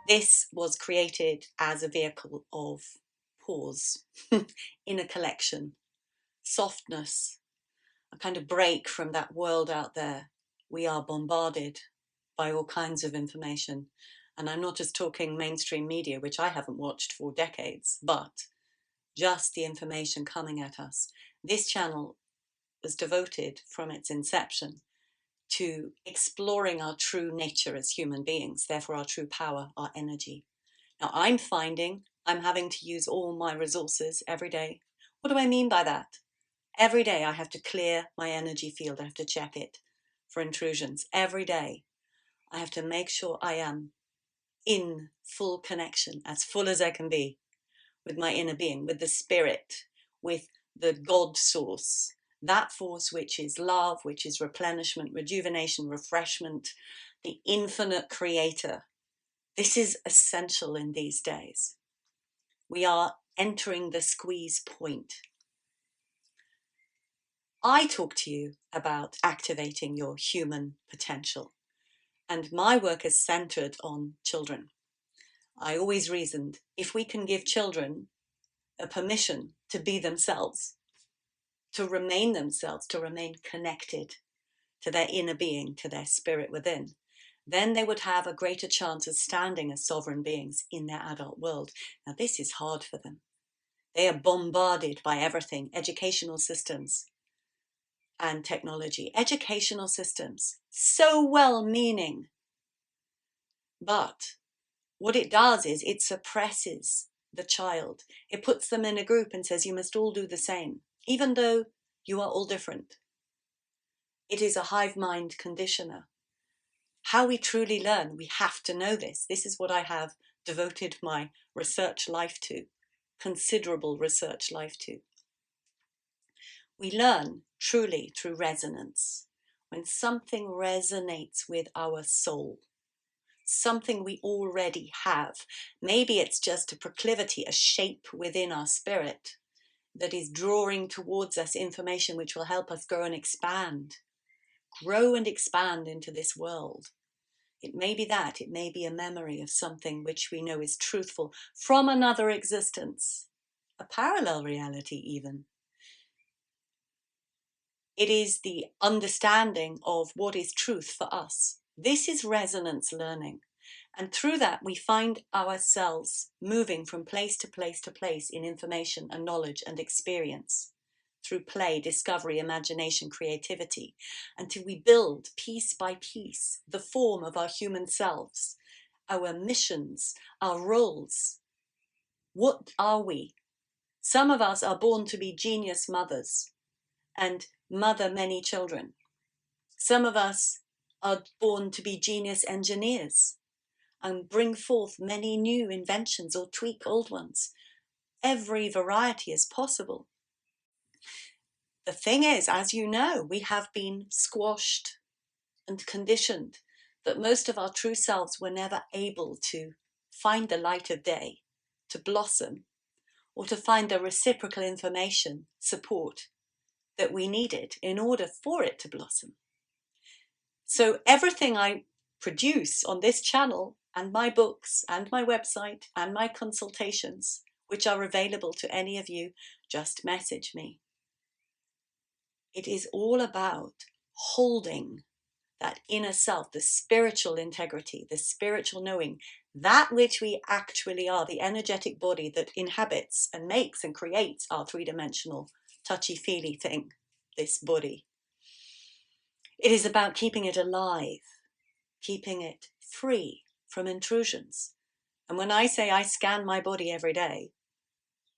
This was created as a vehicle of pause, inner collection, softness, a kind of break from that world out there. We are bombarded by all kinds of information. And I'm not just talking mainstream media, which I haven't watched for decades, but just the information coming at us. This channel was devoted from its inception to exploring our true nature as human beings, therefore our true power, our energy. Now I'm finding I'm having to use all my resources every day. What do I mean by that? Every day I have to clear my energy field. I have to check it for intrusions. Every day I have to make sure I am in full connection, as full as I can be, with my inner being, with the spirit, with the God source, that force which is love, which is replenishment, rejuvenation, refreshment, the infinite creator. This is essential in these days. We are entering the squeeze point. I talk to you about activating your human potential, and my work is centered on children. I always reasoned, if we can give children a permission to be themselves, to remain connected to their inner being, to their spirit within, then they would have a greater chance of standing as sovereign beings in their adult world. Now, this is hard for them. They are bombarded by everything, educational systems and technology. Educational systems, so well-meaning, but what it does is it suppresses the child. It puts them in a group and says, you must all do the same, even though you are all different. It is a hive mind conditioner. How we truly learn, we have to know this. This is what I have devoted my research life to, considerable research life to. We learn truly through resonance. When something resonates with our soul, something we already have. Maybe it's just a proclivity, a shape within our spirit that is drawing towards us information which will help us grow and expand into this world. It may be that, it may be a memory of something which we know is truthful from another existence, a parallel reality even. It is the understanding of what is truth for us. This is resonance learning. And through that, we find ourselves moving from place to place to place in information and knowledge and experience through play, discovery, imagination, creativity, until we build piece by piece the form of our human selves, our missions, our roles. What are we? Some of us are born to be genius mothers and mother many children. Some of us are born to be genius engineers and bring forth many new inventions or tweak old ones. Every variety is possible. The thing is, as you know, we have been squashed and conditioned that most of our true selves were never able to find the light of day, to blossom, or to find the reciprocal information, support that we needed in order for it to blossom. So everything I produce on this channel and my books and my website and my consultations, which are available to any of you, just message me. It is all about holding that inner self, the spiritual integrity, the spiritual knowing, that which we actually are, the energetic body that inhabits and makes and creates our three-dimensional touchy-feely thing, this body. It is about keeping it alive, keeping it free from intrusions. And when I say I scan my body every day,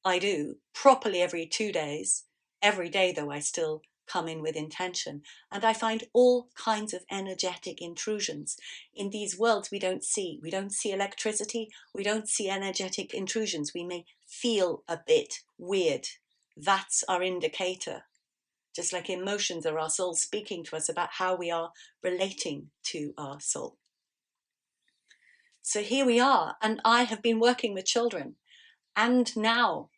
I do properly every 2 days. Every day, though, I still come in with intention. And I find all kinds of energetic intrusions. In these worlds we don't see. We don't see electricity. We don't see energetic intrusions. We may feel a bit weird. That's our indicator. Just like emotions are our soul speaking to us about how we are relating to our soul. So here we are, and I have been working with children. And now,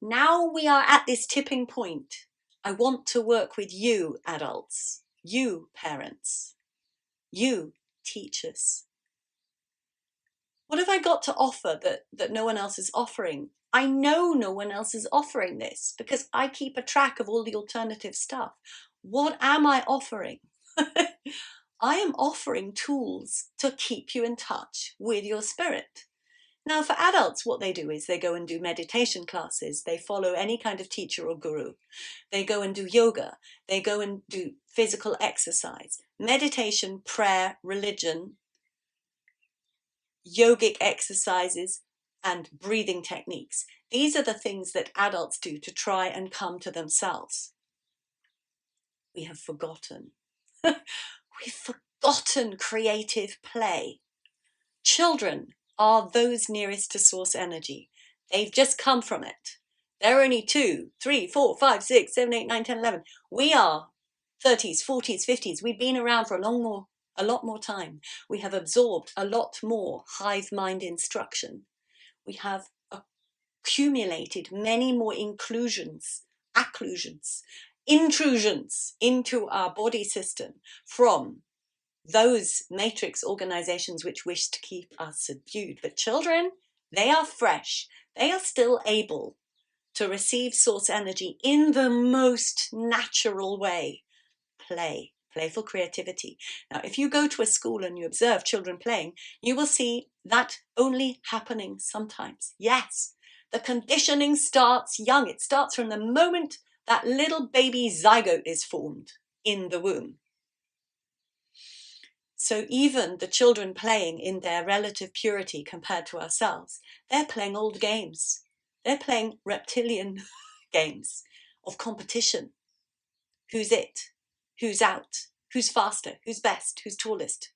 now we are at this tipping point. I want to work with you adults, you parents, you teachers, What have I got to offer that no one else is offering? I know no one else is offering this because I keep a track of all the alternative stuff. What am I offering? I am offering tools to keep you in touch with your spirit. Now, for adults, what they do is they go and do meditation classes. They follow any kind of teacher or guru. They go and do yoga. They go and do physical exercise, meditation, prayer, religion, yogic exercises, and breathing techniques. These are the things that adults do to try and come to themselves. We have forgotten. We've forgotten creative play. Children are those nearest to source energy. They've just come from it. They're only 2, 3, 4, 5, 6, 7, 8, 9, 10, 11. We are 30s, 40s, 50s. We've been around for a lot more time. We have absorbed a lot more hive mind instruction. We have accumulated many more intrusions into our body system from those matrix organizations which wish to keep us subdued. But children, they are fresh. They are still able to receive source energy in the most natural way. Playful creativity. Now, if you go to a school and you observe children playing, you will see that only happening sometimes. Yes, the conditioning starts young. It starts from the moment that little baby zygote is formed in the womb. So even the children playing in their relative purity compared to ourselves, they're playing old games. They're playing reptilian games of competition. Who's it? Who's out? Who's faster? Who's best? Who's tallest?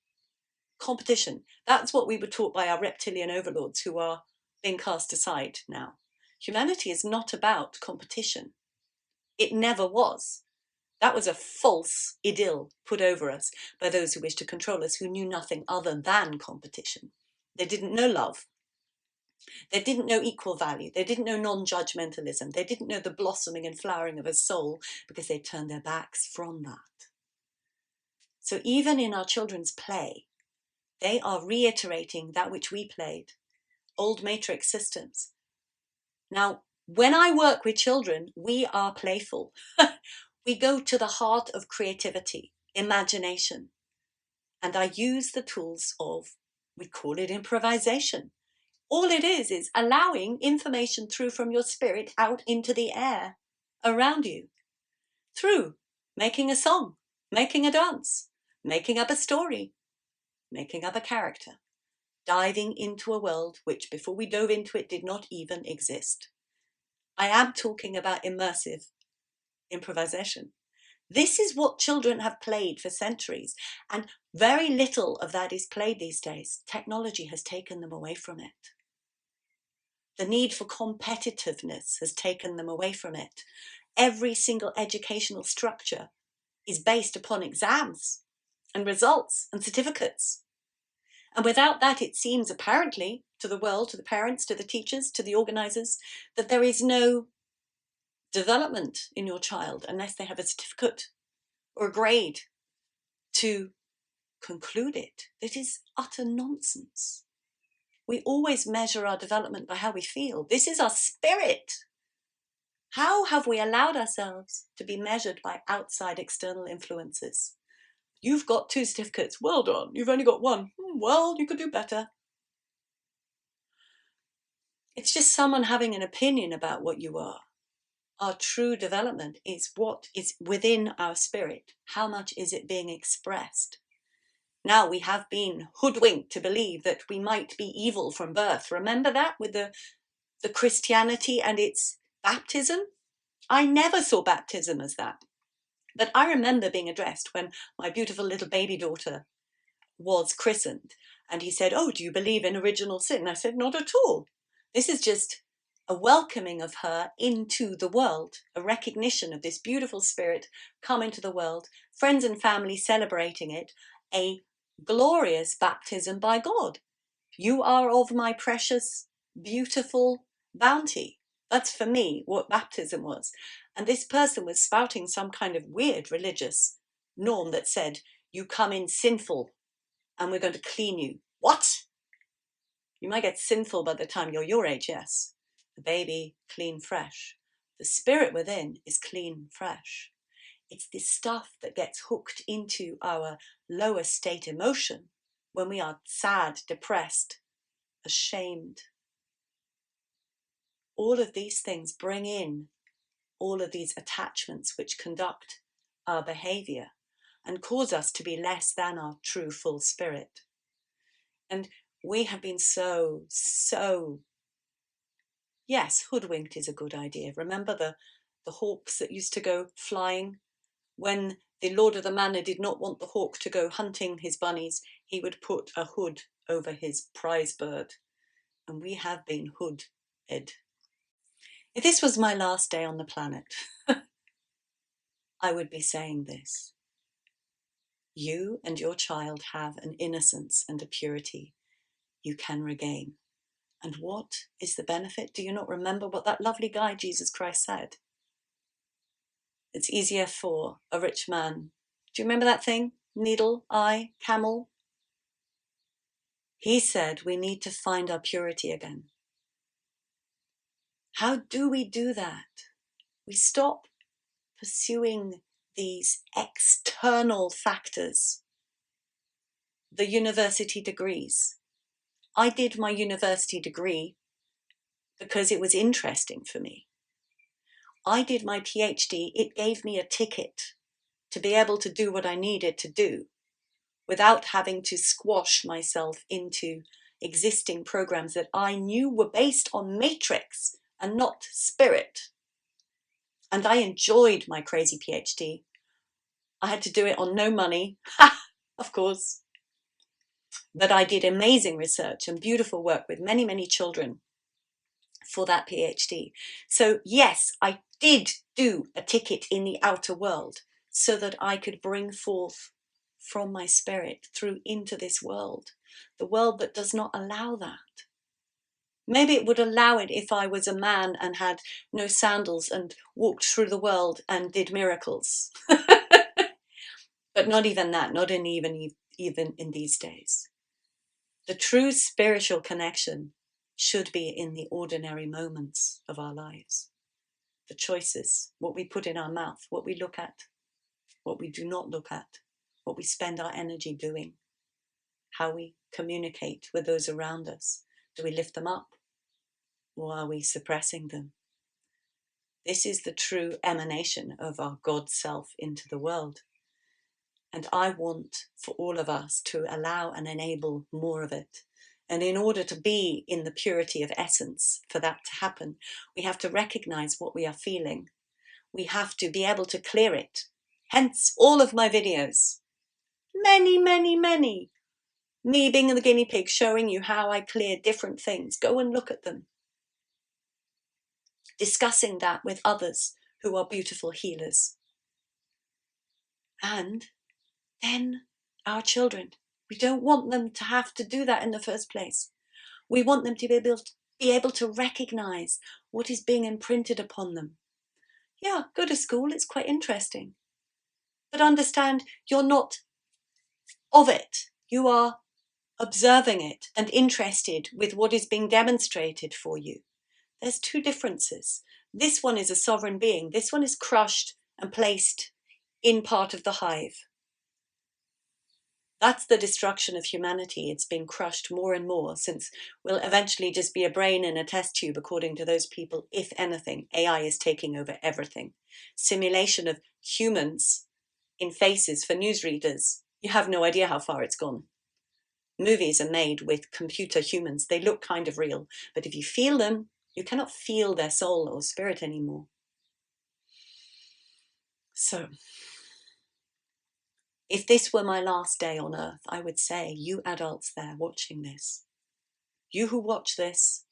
Competition. That's what we were taught by our reptilian overlords who are being cast aside now. Humanity is not about competition. It never was. That was a false idyll put over us by those who wished to control us, who knew nothing other than competition. They didn't know love. They didn't know equal value. They didn't know non-judgmentalism. They didn't know the blossoming and flowering of a soul because they turned their backs from that. So even in our children's play, they are reiterating that which we played, old matrix systems. Now, when I work with children, we are playful. We go to the heart of creativity, imagination. And I use the tools of, we call it improvisation. All it is allowing information through from your spirit out into the air around you. Through making a song, making a dance, making up a story, making up a character, diving into a world which before we dove into it did not even exist. I am talking about immersive improvisation. This is what children have played for centuries, and very little of that is played these days. Technology has taken them away from it. The need for competitiveness has taken them away from it. Every single educational structure is based upon exams and results and certificates. And without that, it seems apparently to the world, to the parents, to the teachers, to the organizers, that there is no development in your child unless they have a certificate or a grade to conclude it. That is utter nonsense. We always measure our development by how we feel. This is our spirit. How have we allowed ourselves to be measured by outside external influences? You've got 2 certificates. Well done. You've only got 1. Well, you could do better. It's just someone having an opinion about what you are. Our true development is what is within our spirit. How much is it being expressed? Now we have been hoodwinked to believe that we might be evil from birth. Remember that with the Christianity and its baptism? I never saw baptism as that. But I remember being addressed when my beautiful little baby daughter was christened. And he said, "Oh, do you believe in original sin?" And I said, "Not at all. This is just a welcoming of her into the world, a recognition of this beautiful spirit come into the world, friends and family celebrating it, a glorious baptism by God. You are of my precious, beautiful bounty." That's for me what baptism was. And this person was spouting some kind of weird religious norm that said, you come in sinful and we're going to clean you. What? You might get sinful by the time you're your age, yes. The baby, clean, fresh. The spirit within is clean, fresh. It's this stuff that gets hooked into our lower state emotion when we are sad, depressed, ashamed. All of these things bring in all of these attachments which conduct our behavior and cause us to be less than our true full spirit. And we have been so, yes, hoodwinked is a good idea. Remember the hawks that used to go flying? When the Lord of the Manor did not want the hawk to go hunting his bunnies, he would put a hood over his prize bird. And we have been hooded. If this was my last day on the planet, I would be saying this. You and your child have an innocence and a purity you can regain. And what is the benefit? Do you not remember what that lovely guy, Jesus Christ, said? It's easier for a rich man. Do you remember that thing? Needle, eye, camel? He said we need to find our purity again. How do we do that? We stop pursuing these external factors. The university degrees. I did my university degree because it was interesting for me. I did my PhD, it gave me a ticket to be able to do what I needed to do without having to squash myself into existing programs that I knew were based on matrix and not spirit. And I enjoyed my crazy PhD. I had to do it on no money, of course. But I did amazing research and beautiful work with many, many children for that PhD. So yes, I did do a ticket in the outer world so that I could bring forth from my spirit through into this world, the world that does not allow that. Maybe it would allow it if I was a man and had no sandals and walked through the world and did miracles. But not even that, not in even in these days. The true spiritual connection should be in the ordinary moments of our lives. The choices, what we put in our mouth, what we look at, what we do not look at, what we spend our energy doing, how we communicate with those around us. Do we lift them up or are we suppressing them? This is the true emanation of our God self into the world. And I want for all of us to allow and enable more of it. And in order to be in the purity of essence, for that to happen, we have to recognize what we are feeling. We have to be able to clear it. Hence all of my videos. Many, many, many. Me being the guinea pig, showing you how I clear different things. Go and look at them. Discussing that with others who are beautiful healers. And then our children. We don't want them to have to do that in the first place. We want them to be able to recognize what is being imprinted upon them. Yeah, go to school, it's quite interesting. But understand you're not of it. You are observing it and interested with what is being demonstrated for you. There's two differences. This one is a sovereign being. This one is crushed and placed in part of the hive. That's the destruction of humanity. It's been crushed more and more since we'll eventually just be a brain in a test tube, according to those people. If anything, AI is taking over everything. Simulation of humans in faces for newsreaders. You have no idea how far it's gone. Movies are made with computer humans. They look kind of real, but if you feel them, you cannot feel their soul or spirit anymore. So, if this were my last day on earth, I would say, you adults there watching this, you who watch this,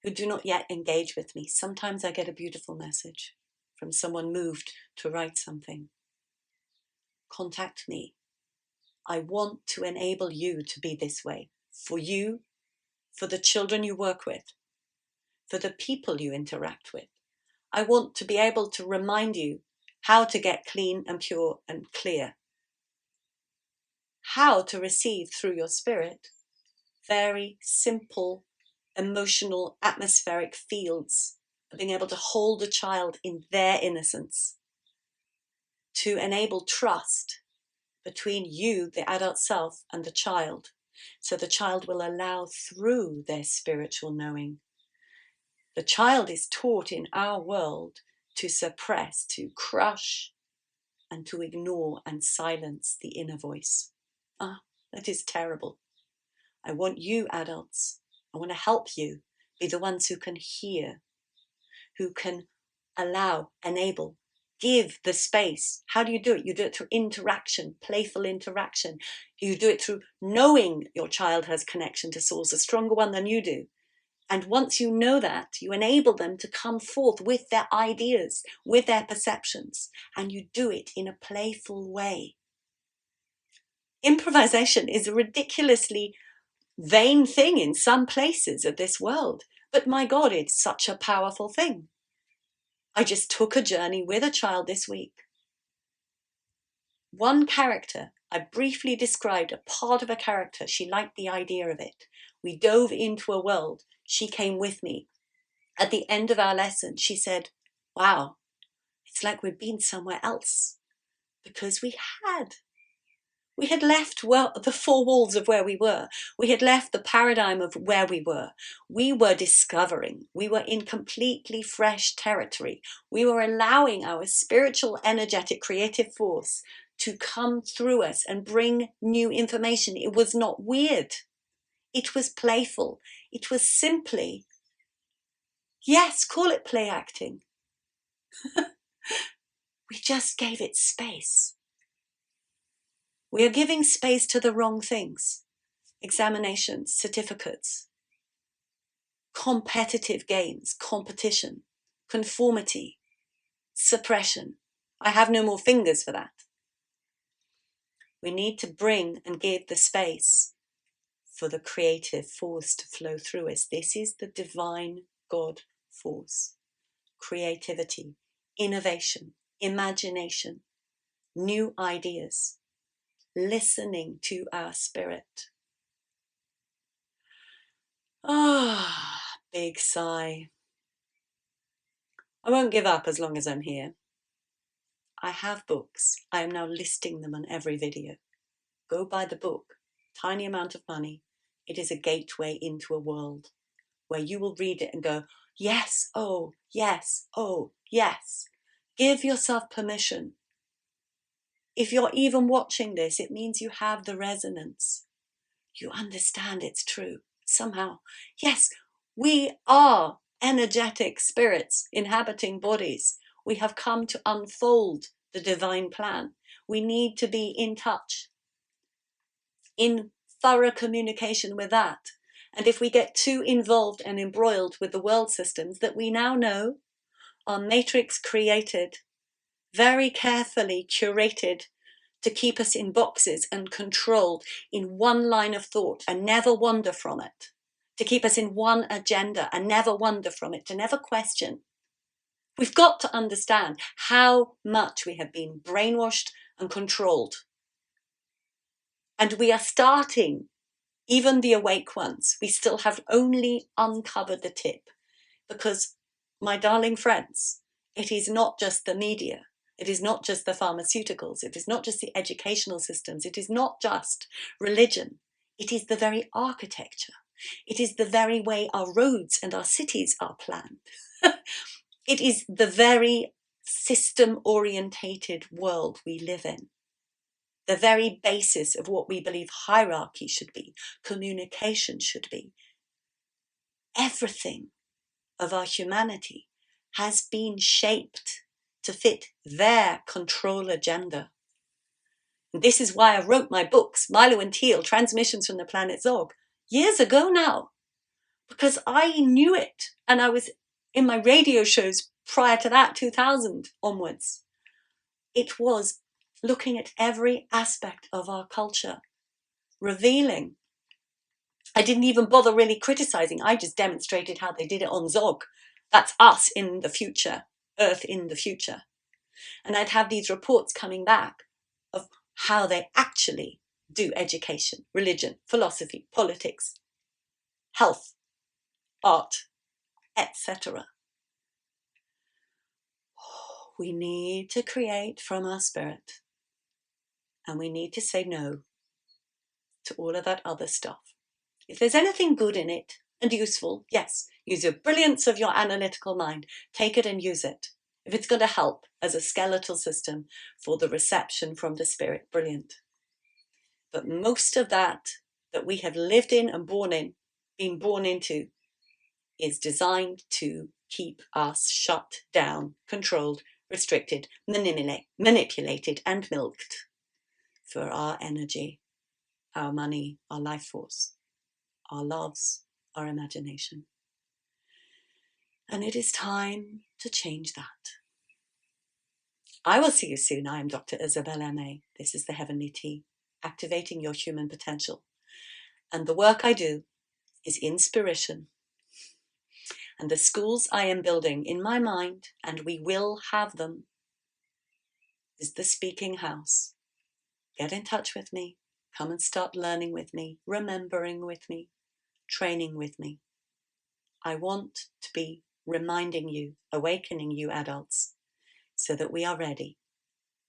who do not yet engage with me, sometimes I get a beautiful message from someone moved to write something. Contact me. I want to enable you to be this way. For you, for the children you work with, for the people you interact with. I want to be able to remind you how to get clean and pure and clear. How to receive through your spirit very simple emotional atmospheric fields of being able to hold a child in their innocence, to enable trust between you, the adult self, and the child. So the child will allow through their spiritual knowing. The child is taught in our world to suppress, to crush, and to ignore and silence the inner voice. That is terrible. I want you adults, I want to help you be the ones who can hear, who can allow, enable, give the space. How do you do it? You do it through interaction, playful interaction. You do it through knowing your child has connection to source, a stronger one than you do. And once you know that, you enable them to come forth with their ideas, with their perceptions, and you do it in a playful way. Improvisation is a ridiculously vain thing in some places of this world, but my God, it's such a powerful thing. I just took a journey with a child this week. One character, I briefly described a part of a character. She liked the idea of it. We dove into a world. She came with me. At the end of our lesson, she said, wow, it's like we'd been somewhere else, because we had left the four walls of where we were. We had left the paradigm of where we were. We were discovering. We were in completely fresh territory. We were allowing our spiritual, energetic, creative force to come through us and bring new information. It was not weird. It was playful. It was simply, yes, call it play acting. We just gave it space. We are giving space to the wrong things. Examinations, certificates, competitive games, competition, conformity, suppression. I have no more fingers for that. We need to bring and give the space for the creative force to flow through us. This is the divine God force. Creativity, innovation, imagination, new ideas, listening to our spirit. Big sigh. I won't give up as long as I'm here. I have books. I am now listing them on every video. Go buy the book. Tiny amount of money. It is a gateway into a world where you will read it and go, yes, oh, yes, oh, yes. Give yourself permission. If you're even watching this, it means you have the resonance. You understand it's true. Somehow, yes, we are energetic spirits inhabiting bodies. We have come to unfold the divine plan. We need to be in touch, in thorough communication with that. And if we get too involved and embroiled with the world systems that we now know are matrix created, very carefully curated to keep us in boxes and controlled in one line of thought and never wander from it, to keep us in one agenda and never wander from it, to never question. We've got to understand how much we have been brainwashed and controlled. And we are starting, even the awake ones, we still have only uncovered the tip. Because, my darling friends, it is not just the media. It is not just the pharmaceuticals. It is not just the educational systems. It is not just religion. It is the very architecture. It is the very way our roads and our cities are planned. It is the very system-orientated world we live in. The very basis of what we believe hierarchy should be, communication should be. Everything of our humanity has been shaped to fit their control agenda. And this is why I wrote my books, Milo and Teal, Transmissions from the Planet Zog, years ago now, because I knew it. And I was in my radio shows prior to that, 2000 onwards. It was looking at every aspect of our culture, revealing. I didn't even bother really criticizing. I just demonstrated how they did it on Zog. That's us in the future, Earth in the future. And I'd have these reports coming back of how they actually do education, religion, philosophy, politics, health, art, etc. We need to create from our spirit, and we need to say no to all of that other stuff. If there's anything good in it and useful, yes, use your brilliance of your analytical mind. Take it and use it. If it's going to help as a skeletal system for the reception from the spirit, brilliant. But most of that we have lived in and been born into, is designed to keep us shut down, controlled, restricted, manipulated, and milked for our energy, our money, our life force, our loves, our imagination. And it is time to change that. I will see you soon. I am Dr. Isabel M.A. This is the Heavenly Tea, activating your human potential. And the work I do is inspiration. And the schools I am building in my mind, and we will have them, is the Speaking House. Get in touch with me. Come and start learning with me, remembering with me, training with me. I want to be reminding you, awakening you adults, so that we are ready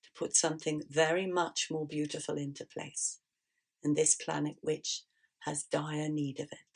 to put something very much more beautiful into place in this planet which has dire need of it.